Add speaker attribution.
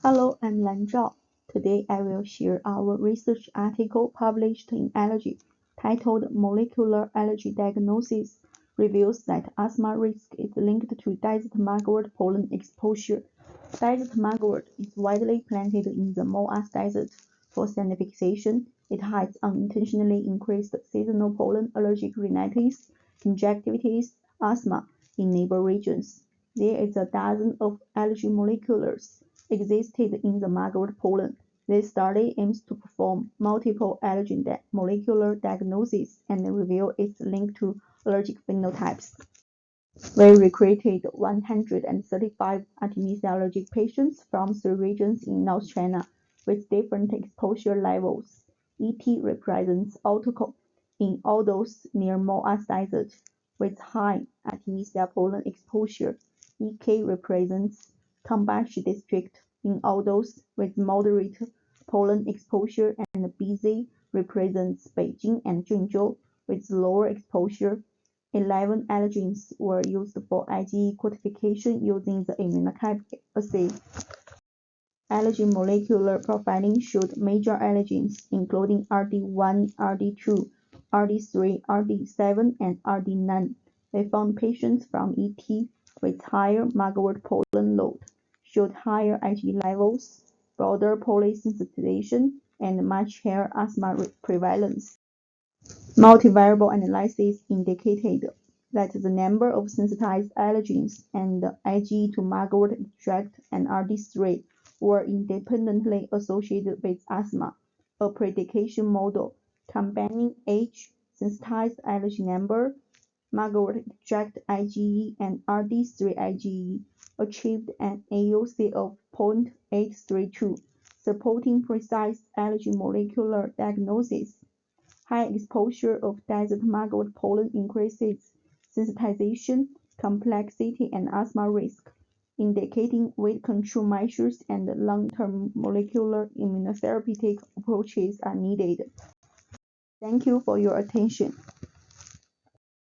Speaker 1: Hello, I'm Lan Zhao. Today I will share our research article published in Allergy, titled Molecular Allergy Diagnosis Reveals that Asthma Risk is Linked to Desert Mugwort Pollen Exposure. Desert mugwort is widely planted in the Moas Desert. For sanitation, it has unintentionally increased seasonal pollen allergic rhinitis, conjunctivitis, asthma in neighbor regions. There is a dozen of allergy molecules existed in the mugwort pollen. This study aims to perform multiple allergen molecular diagnosis and reveal its link to allergic phenotypes. We recruited 135 Artemisia allergic patients from 3 regions in North China with different exposure levels. ET represents autocone in all those near Moas Desert with high Artemisia pollen exposure. EK represents Tongbashi district in all those with moderate pollen exposure, and BZ represents Beijing and Zhengzhou with lower exposure. 11 allergens were used for IgE quantification using the immunochemical assay. Allergen molecular profiling showed major allergens, including RD1, RD2, RD3, RD7, and RD9. They found patients from ET with higher mugwort pollen load, showed higher IgE levels, broader polysensitization, and much higher asthma prevalence. Multivariable analysis indicated that the number of sensitized allergens and IgE to mugwort extract and RD3 were independently associated with asthma. A prediction model combining age, sensitized allergen number, mugwort extract IgE, and RD3 IgE achieved an AUC of 0.832, supporting precise allergy molecular diagnosis. High exposure of desert mugwort pollen increases sensitization, complexity, and asthma risk, indicating weight control measures and long-term molecular immunotherapeutic approaches are needed. Thank you for your attention.